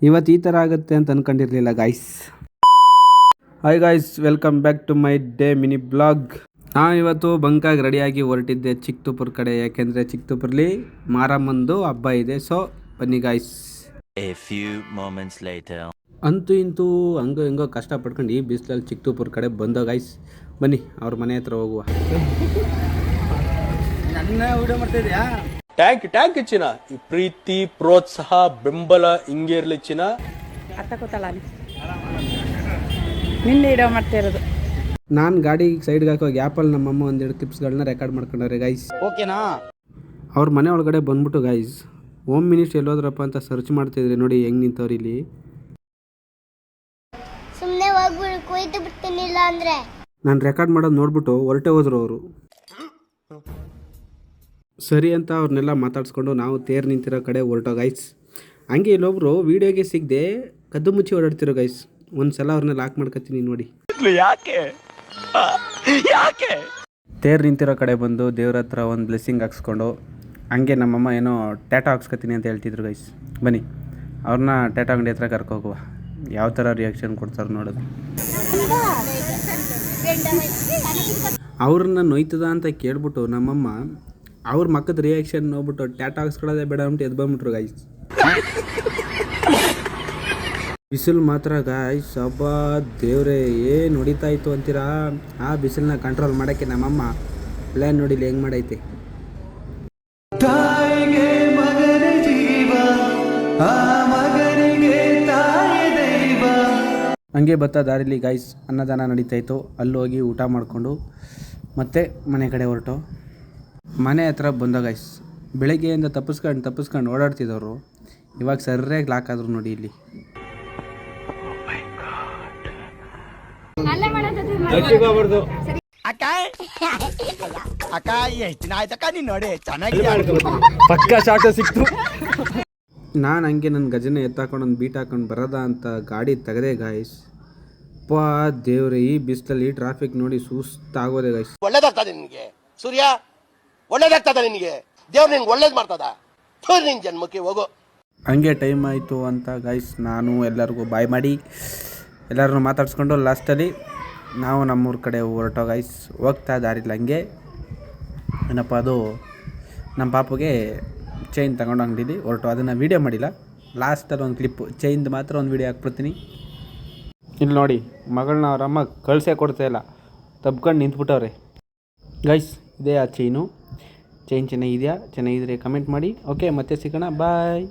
ಇವತ್ತು ಈ ಥರ ಆಗುತ್ತೆ ಅಂತ ಅಂದ್ಕೊಂಡಿರಲಿಲ್ಲ guys. Hi guys, welcome back to my day mini vlog. ನಾನು ಇವತ್ತು ಬಂಕಾಗಿ ರೆಡಿಯಾಗಿ ಹೊರಟಿದ್ದೆ ಚಿಕ್ಕತೂಪುರ ಕಡೆ, ಯಾಕೆಂದರೆ ಚಿಕ್ಕತೂಪುರಲ್ಲಿ ಮಾರಮ್ಮಂದು ಹಬ್ಬ ಇದೆ. ಸೊ ಬನ್ನಿ ಗಾಯ್ಸ್. ಅಂತೂ ಇಂತೂ ಹಂಗೋ ಹಿಂಗೋ ಕಷ್ಟಪಡ್ಕೊಂಡು ಈ ಬಿಸಿಲಲ್ಲಿ ಚಿಕ್ಕತೂಪುರ ಕಡೆ ಬಂದೋ ಗಾಯ್ಸ್. ಬನ್ನಿ ಅವ್ರ ಮನೆ ಹತ್ರ ಹೋಗುವ. ನನ್ನ ವಿಡಿಯೋ ಮಾಡ್ತಿದ್ಯಾ? ಟ್ಯಾಂಕ್ ಚಿನ್ನ, ಈ ಪ್ರೀತಿ ಪ್ರೋತ್ಸಾಹ ಬೆಂಬಲ ಹಿಂಗೆ ಇರ್ಲಿ ಚಿನ್ನ. ಅರ್ಥ ಗೊತ್ತಲ್ಲ, ನಿನ್ನೆ ವಿಡಿಯೋ ಮಾಡ್ತಾ ಇರೋದು. ನಾನು ಗಾಡಿ ಸೈಡ್ಗೆ ಹಾಕೋ ಗ್ಯಾಪಲ್ಲಿ ನಮ್ಮಮ್ಮ ಒಂದೆರಡು ಕ್ಲಿಪ್ಸ್ಗಳನ್ನ ರೆಕಾರ್ಡ್ ಮಾಡ್ಕೊಂಡವ್ರೆ ಗಾಯ್ಸ್. ಓಕೆನಾ? ಅವ್ರ ಮನೆ ಒಳಗಡೆ ಬಂದ್ಬಿಟ್ಟು ಗಾಯ್ಸ್, ಹೋಮ್ ಮಿನಿಸ್ಟ್ರಿ ಎಲ್ಲೋದ್ರಪ್ಪ ಅಂತ ಸರ್ಚ್ ಮಾಡ್ತಿದ್ರಿ. ನೋಡಿ ಹೆಂಗೆ ನಿಂತವ್ರು ಇಲ್ಲಿ. ಸುಮ್ಮನೆ ಹೋಗ್ಬಿಡು, ಕೊಯ್ದು ಬಿಡ್ತೀನಿಲ್ಲ ಅಂದರೆ. ನಾನು ರೆಕಾರ್ಡ್ ಮಾಡೋದು ನೋಡ್ಬಿಟ್ಟು ಹೊರಟೆ ಹೋದ್ರು ಅವರು. ಸರಿ ಅಂತ ಅವ್ರನ್ನೆಲ್ಲ ಮಾತಾಡ್ಸ್ಕೊಂಡು ನಾವು ತೇರು ನಿಂತಿರೋ ಕಡೆ ಹೊರಟೋ ಗೈಸ್. ಹಂಗೆ ಇಲ್ಲೊಬ್ರು ವೀಡಿಯೋಗೆ ಸಿಗದೆ ಕದ್ದು ಮುಚ್ಚಿ ಓಡಾಡ್ತಿರೋ ಗೈಸ್. ಒಂದು ಸಲ ಅವ್ರನ್ನ ಲಾಕ್ ಮಾಡ್ಕೊತೀನಿ ನೋಡಿ. ಯಾಕೆ ತೇರು ನಿಂತಿರೋ ಕಡೆ ಬಂದು ದೇವ್ರ ಹತ್ರ ಒಂದು ಬ್ಲೆಸ್ಸಿಂಗ್ ಹಾಕ್ಸ್ಕೊಂಡು ಹಂಗೆ ನಮ್ಮಮ್ಮ ಏನೋ ಟ್ಯಾಟೋ ಹಾಕ್ಸ್ಕೊತೀನಿ ಅಂತ ಹೇಳ್ತಿದ್ರು ಗೈಸ್. ಬನ್ನಿ ಅವ್ರನ್ನ ಟ್ಯಾಟೋ ಅಂಗಡಿ ಹತ್ರ ಕರ್ಕೋಗುವ, ಯಾವ ಥರ ರಿಯಾಕ್ಷನ್ ಕೊಡ್ತಾರೆ ನೋಡೋದು. ಅವ್ರನ್ನ ನೋಯ್ತದ ಅಂತ ಕೇಳ್ಬಿಟ್ಟು ನಮ್ಮಮ್ಮ ಅವ್ರ ಮಕ್ಕದ ರಿಯಾಕ್ಷನ್ ನೋಡ್ಬಿಟ್ಟು ಟ್ಯಾಟೋ ಹಾಕ್ಸ್ಕೊಳ್ಳೋದೇ ಬೇಡ ಅಂದ್ಬಿಟ್ಟು ಎದ್ದು ಬಂದ್ಬಿಟ್ರು ಗಾಯ್ಸ್. ಬಿಸಿಲು ಮಾತ್ರ ಗಾಯ್ಸ್ ಹಬ್ಬ ದೇವ್ರೆ ಏನು ಹೊಡಿತಾ ಇತ್ತು ಅಂತೀರಾ. ಆ ಬಿಸಿಲನ್ನ ಕಂಟ್ರೋಲ್ ಮಾಡೋಕ್ಕೆ ನಮ್ಮಮ್ಮ ಪ್ಲ್ಯಾನ್ ನೋಡಿಲಿ ಹೆಂಗೆ ಮಾಡೈತೆ. ಹಂಗೆ ಬತ್ತಾ ದಾರಿಲಿ ಗಾಯ್ಸ್ ಅನ್ನದಾನ ನಡೀತಾಯಿತ್ತು. ಅಲ್ಲಿ ಹೋಗಿ ಊಟ ಮಾಡಿಕೊಂಡು ಮತ್ತೆ ಮನೆ ಕಡೆ ಹೊರಟು ಮನೆ ಹತ್ರ ಬಂದ ಗಾಯ್ಸ್. ಬೆಳಗ್ಗೆಯಿಂದ ತಪ್ಪಿಸ್ಕೊಂಡು ಓಡಾಡ್ತಿದ್ದವರು ಇವಾಗ ಸರಿಯಾಗಿ ಲಾಕ್ ಆದರು ನೋಡಿ ಇಲ್ಲಿ. ನಾನು ಹಂಗೆ ನನ್ನ ಗಜನ ಎತ್ತಾಕೊಂಡು ಒಂದು ಬೀಟ್ ಹಾಕೊಂಡು ಬರೋದ ಅಂತ ಗಾಡಿ ತೆಗೆದೆ ಗಾಯ್ಸ್. ಪಾ ದೇವ್ರೆ, ಈ ಬಿಸಿಲಲ್ಲಿ ಟ್ರಾಫಿಕ್ ನೋಡಿ ಸುಸ್ತಾಗೋದೆ ಗಾಯ್ಸ್. ಒಳ್ಳೇದಾಗ್ತದೆ ನಿನಗೆ ಸೂರ್ಯ, ಒಳ್ಳೇದಾಗ್ತದೆ ನಿನಗೆ. ದೇವ್ರು ನಿನ್ಗೆ ಒಳ್ಳೇದು ಮಾಡ್ತದ. ನಿನ್ನ ಜನ್ಮಕ್ಕೆ ಹೋಗು. ಹಂಗೆ ಟೈಮ್ ಆಯಿತು ಅಂತ ಗಾಯ್ಸ್ ನಾನು ಎಲ್ಲರಿಗೂ ಬಾಯ್ ಮಾಡಿ ಎಲ್ಲರನ್ನೂ ಮಾತಾಡ್ಸ್ಕೊಂಡು ಲಾಸ್ಟಲ್ಲಿ ನಾವು ನಮ್ಮೂರ ಕಡೆ ಹೊರಟೋ ಗಾಯ್ಸ್. ಹೋಗ್ತಾ ದಾರಿಲ್ಲ ಹಂಗೆ ಏನಪ್ಪ ಅದು ನಮ್ಮ ಪಾಪುಗೆ ಚೈನ್ ತಗೊಂಡು ಅಂಗಡಿಲಿ ಹೊರಟು. ಅದನ್ನು ವೀಡಿಯೋ ಮಾಡಿಲ್ಲ, ಲಾಸ್ಟಲ್ಲಿ ಒಂದು ಕ್ಲಿಪ್ಪು ಚೈನ್ದು ಮಾತ್ರ ಒಂದು ವೀಡಿಯೋ ಹಾಕ್ಬಿಡ್ತೀನಿ. ಇಲ್ಲಿ ನೋಡಿ ಮಗಳನ್ನ ಅವರಮ್ಮ ಕಳಿಸೇ ಕೊಡ್ತಾಯಿಲ್ಲ, ತಬ್ಕೊಂಡು ನಿಂತ್ಬಿಟ್ಟವ್ರೆ ಗೈಸ್. ಇದೇ ಆ ಚೈನು. ಚೈನ್ ಚೆನ್ನಾಗಿದೆಯಾ? ಚೆನ್ನಾಗಿದ್ರೆ ಕಮೆಂಟ್ ಮಾಡಿ. ಓಕೆ, ಮತ್ತೆ ಸಿಗೋಣ, ಬಾಯ್.